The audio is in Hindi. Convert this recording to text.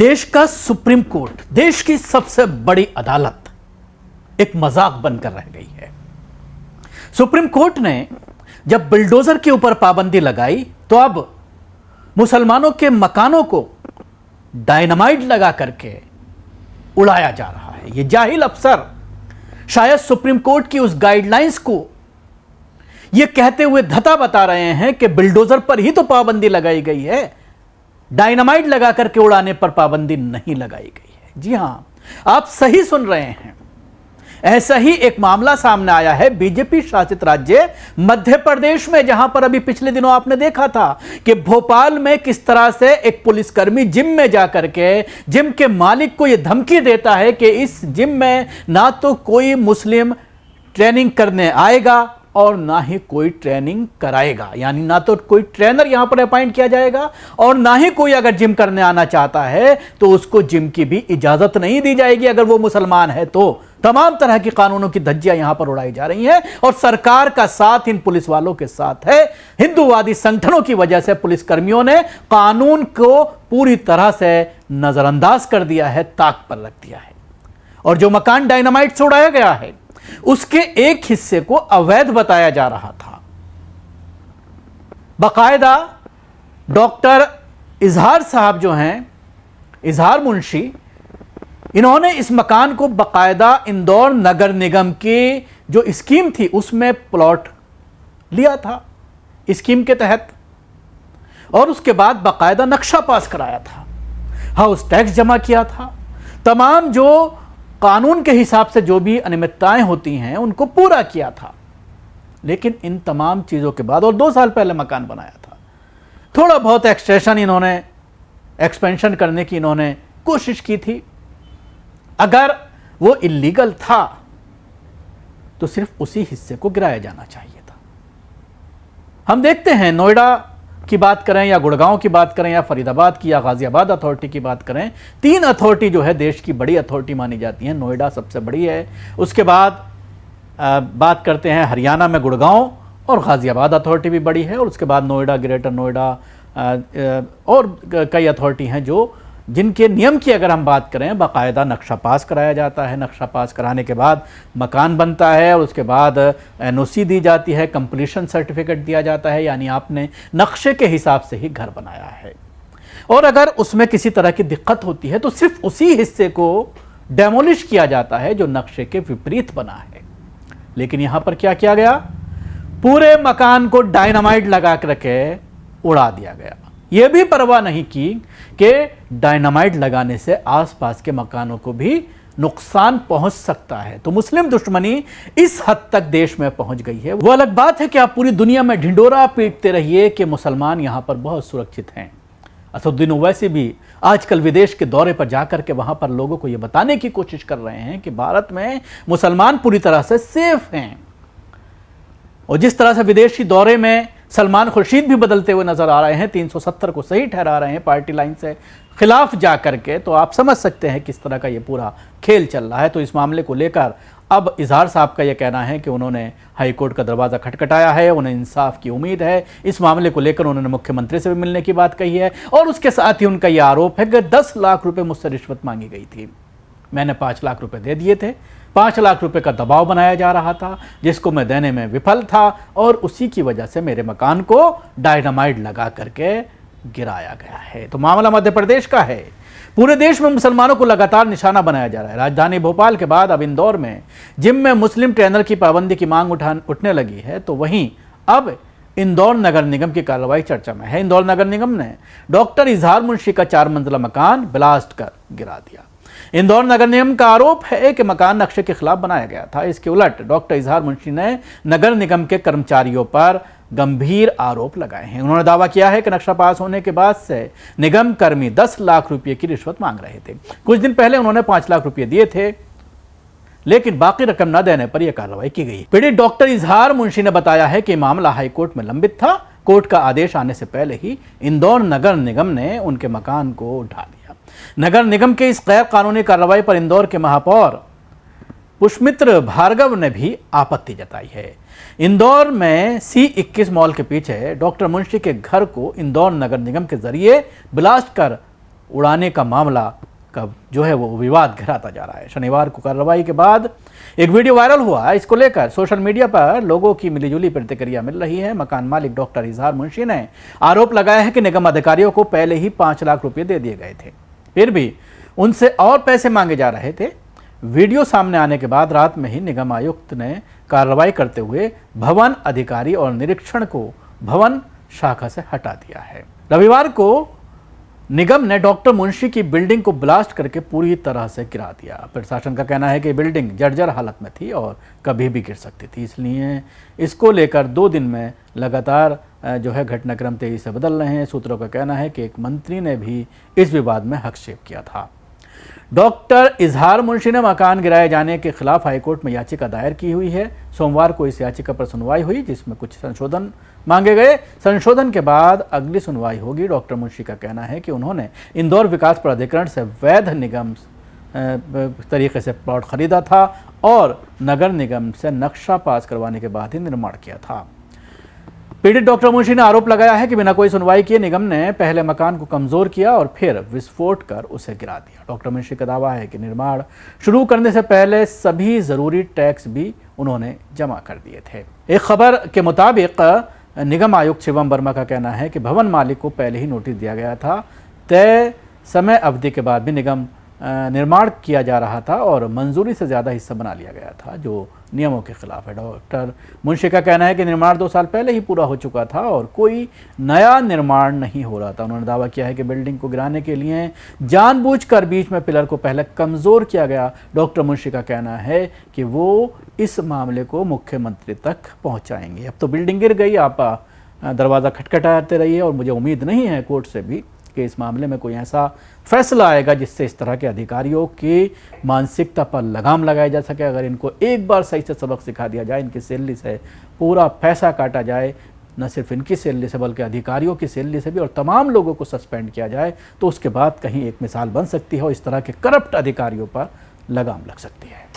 देश का सुप्रीम कोर्ट, देश की सबसे बड़ी अदालत एक मजाक बनकर रह गई है। सुप्रीम कोर्ट ने जब बुलडोजर के ऊपर पाबंदी लगाई तो अब मुसलमानों के मकानों को डायनामाइट लगा करके उड़ाया जा रहा है। ये जाहिल अफसर शायद सुप्रीम कोर्ट की उस गाइडलाइंस को यह कहते हुए धता बता रहे हैं कि बुलडोजर पर ही तो पाबंदी लगाई गई है, डायनामाइट लगा करके उड़ाने पर पाबंदी नहीं लगाई गई है। जी हां, आप सही सुन रहे हैं। ऐसा ही एक मामला सामने आया है बीजेपी शासित राज्य मध्य प्रदेश में, जहां पर अभी पिछले दिनों आपने देखा था कि भोपाल में किस तरह से एक पुलिसकर्मी जिम में जाकर के जिम के मालिक को यह धमकी देता है कि इस जिम में ना तो कोई मुस्लिम ट्रेनिंग करने आएगा और ना ही कोई ट्रेनिंग कराएगा, यानी ना तो कोई ट्रेनर यहां पर अपॉइंट किया जाएगा और ना ही कोई अगर जिम करने आना चाहता है तो उसको जिम की भी इजाजत नहीं दी जाएगी अगर वो मुसलमान है तो। तमाम तरह की कानूनों की धज्जियां यहां पर उड़ाई जा रही हैं और सरकार का साथ इन पुलिस वालों के साथ है। हिंदूवादी संगठनों की वजह से पुलिसकर्मियों ने कानून को पूरी तरह से नजरअंदाज कर दिया है, ताक पर रख दिया है। और जो मकान डायनामाइट से उड़ाया गया है उसके एक हिस्से को अवैध बताया जा रहा था। बाकायदा डॉक्टर इजहार साहब जो हैं, इजहार मुंशी, इन्होंने इस मकान को बाकायदा इंदौर नगर निगम की जो स्कीम थी उसमें प्लॉट लिया था स्कीम के तहत, और उसके बाद बाकायदा नक्शा पास कराया था, हाउस टैक्स जमा किया था, तमाम जो कानून के हिसाब से जो भी अनियमितताएं होती हैं उनको पूरा किया था। लेकिन इन तमाम चीज़ों के बाद, और 2 साल पहले मकान बनाया था, थोड़ा बहुत एक्सटेंशन इन्होंने, एक्सपेंशन करने की इन्होंने कोशिश की थी। अगर वो इलीगल था तो सिर्फ उसी हिस्से को गिराया जाना चाहिए था। हम देखते हैं नोएडा की बात करें या गुड़गांव की बात करें या फरीदाबाद की या गाजियाबाद अथॉरिटी की बात करें, 3 अथॉरिटी जो है देश की बड़ी अथॉरिटी मानी जाती है। नोएडा सबसे बड़ी है, उसके बाद बात करते हैं हरियाणा में गुड़गांव और गाजियाबाद अथॉरिटी भी बड़ी है, और उसके बाद नोएडा, ग्रेटर नोएडा और कई अथॉरिटी हैं जो जिनके नियम की अगर हम बात करें बाकायदा नक्शा पास कराया जाता है। नक्शा पास कराने के बाद मकान बनता है और उसके बाद एनओसी दी जाती है, कंप्लीशन सर्टिफिकेट दिया जाता है, यानी आपने नक्शे के हिसाब से ही घर बनाया है। और अगर उसमें किसी तरह की दिक्कत होती है तो सिर्फ उसी हिस्से को डेमोलिश किया जाता है जो नक्शे के विपरीत बना है। लेकिन यहां पर क्या किया गया, पूरे मकान को डायनामाइट लगा करके उड़ा दिया गया। यह भी परवाह नहीं की कि डायनामाइट लगाने से आसपास के मकानों को भी नुकसान पहुंच सकता है। तो मुस्लिम दुश्मनी इस हद तक देश में पहुंच गई है। वो अलग बात है कि आप पूरी दुनिया में ढिंडोरा पीटते रहिए कि मुसलमान यहां पर बहुत सुरक्षित हैं। असदुद्दीन ओवैसी भी आजकल विदेश के दौरे पर जाकर के वहां पर लोगों को यह बताने की कोशिश कर रहे हैं कि भारत में मुसलमान पूरी तरह से सेफ हैं। और जिस तरह से विदेशी दौरे में सलमान खुर्शीद भी बदलते हुए नजर आ रहे हैं, 370 को सही ठहरा रहे हैं पार्टी लाइन से खिलाफ जाकर के, तो आप समझ सकते हैं किस तरह का ये पूरा खेल चल रहा है। तो इस मामले को लेकर अब इजहार साहब का यह कहना है कि उन्होंने हाई कोर्ट का दरवाज़ा खटखटाया है, उन्हें इंसाफ की उम्मीद है। इस मामले को लेकर उन्होंने मुख्यमंत्री से भी मिलने की बात कही है और उसके साथ ही उनका यह आरोप है कि 10 लाख रुपये मुझसे रिश्वत मांगी गई थी, मैंने 5 लाख रुपये दे दिए थे। 5 लाख रुपए का दबाव बनाया जा रहा था जिसको मैं देने में विफल था और उसी की वजह से मेरे मकान को डायनामाइट लगा करके गिराया गया है। तो मामला मध्य प्रदेश का है। पूरे देश में मुसलमानों को लगातार निशाना बनाया जा रहा है। राजधानी भोपाल के बाद अब इंदौर में जिम में मुस्लिम ट्रेनर की पाबंदी की मांग उठने लगी है, तो वहीं अब इंदौर नगर निगम की कार्रवाई चर्चा में है। इंदौर नगर निगम ने डॉक्टर इजहार मुंशी का 4 मंजिला मकान ब्लास्ट कर गिरा दिया। इंदौर नगर निगम का आरोप है कि मकान नक्शे के खिलाफ बनाया गया था। इसके उलट डॉक्टर इजहार मुंशी ने नगर निगम के कर्मचारियों पर गंभीर आरोप लगाए हैं। उन्होंने दावा किया है कि नक्शा पास होने के बाद से निगम कर्मी 10 लाख रुपये की रिश्वत मांग रहे थे। कुछ दिन पहले उन्होंने 5 लाख रुपये दिए थे, लेकिन बाकी रकम न देने पर यह कार्रवाई की गई। पीड़ित डॉक्टर इजहार मुंशी ने बताया है कि मामला हाईकोर्ट में लंबित था। कोर्ट का आदेश आने से पहले ही इंदौर नगर निगम ने उनके मकान को ढा दिया। नगर निगम के इस गैर कानूनी कार्रवाई पर इंदौर के महापौर पुष्मित्र भार्गव ने भी आपत्ति जताई है। इंदौर में C21 मॉल के पीछे डॉक्टर मुंशी के घर को इंदौर नगर निगम के जरिए ब्लास्ट कर उड़ाने का मामला कब जो है वो विवाद घराता जा रहा है। शनिवार को कार्रवाई के बाद एक वीडियो वायरल हुआ। इसको लेकर सोशल मीडिया पर लोगों की मिलीजुली प्रतिक्रिया मिल रही है। मकान मालिक डॉक्टर इजहार मुंशी ने आरोप लगाया है कि निगम अधिकारियों को पहले ही 5 लाख रुपए दे दिए गए थे, फिर भी उनसे और पैसे मांगे जा रहे थे। वीडियो सामने आने के बाद रात में ही निगम आयुक्त ने कार्रवाई करते हुए भवन अधिकारी और निरीक्षण को भवन शाखा से हटा दिया है। रविवार को निगम ने डॉक्टर मुंशी की बिल्डिंग को ब्लास्ट करके पूरी तरह से गिरा दिया। प्रशासन का कहना है कि बिल्डिंग जर्जर हालत में थी और कभी भी गिर सकती थी, इसलिए इसको लेकर 2 दिन में लगातार जो है घटनाक्रम तेजी से बदल रहे हैं। सूत्रों का कहना है कि एक मंत्री ने भी इस विवाद में हस्तक्षेप किया था। डॉक्टर इजहार मुंशी ने मकान गिराए जाने के खिलाफ हाईकोर्ट में याचिका दायर की हुई है। सोमवार को इस याचिका पर सुनवाई हुई, जिसमें कुछ संशोधन मांगे गए। संशोधन के बाद अगली सुनवाई होगी। डॉक्टर मुंशी का कहना है कि उन्होंने इंदौर विकास प्राधिकरण से वैध निगम तरीके से प्लॉट खरीदा था और नगर निगम से नक्शा पास करवाने के बाद ही निर्माण किया था। पीड़ित डॉक्टर मुंशी ने आरोप लगाया है कि बिना कोई सुनवाई किए निगम ने पहले मकान को कमजोर किया और फिर विस्फोट कर उसे गिरा दिया। डॉक्टर मुंशी का दावा है कि निर्माण शुरू करने से पहले सभी जरूरी टैक्स भी उन्होंने जमा कर दिए थे। एक खबर के मुताबिक निगम आयुक्त शिवम वर्मा का कहना है कि भवन मालिक को पहले ही नोटिस दिया गया था। तय समय अवधि के बाद भी निगम निर्माण किया जा रहा था और मंजूरी से ज़्यादा हिस्सा बना लिया गया था, जो नियमों के खिलाफ है। डॉक्टर मुंशी का कहना है कि निर्माण 2 साल पहले ही पूरा हो चुका था और कोई नया निर्माण नहीं हो रहा था। उन्होंने दावा किया है कि बिल्डिंग को गिराने के लिए जानबूझकर बीच में पिलर को पहले कमज़ोर किया गया। डॉक्टर मुंशी का कहना है कि वो इस मामले को मुख्यमंत्री तक पहुँचाएंगे। अब तो बिल्डिंग गिर गई, आप दरवाज़ा खटखटाते रहिए और मुझे उम्मीद नहीं है कोर्ट से भी कि इस मामले में कोई ऐसा फैसला आएगा जिससे इस तरह के अधिकारियों की मानसिकता पर लगाम लगाया जा सके। अगर इनको एक बार सही से सबक सिखा दिया जाए, इनकी सैलरी से पूरा पैसा काटा जाए, न सिर्फ इनकी सैलरी से बल्कि अधिकारियों की सैलरी से भी, और तमाम लोगों को सस्पेंड किया जाए, तो उसके बाद कहीं एक मिसाल बन सकती है और इस तरह के करप्ट अधिकारियों पर लगाम लग सकती है।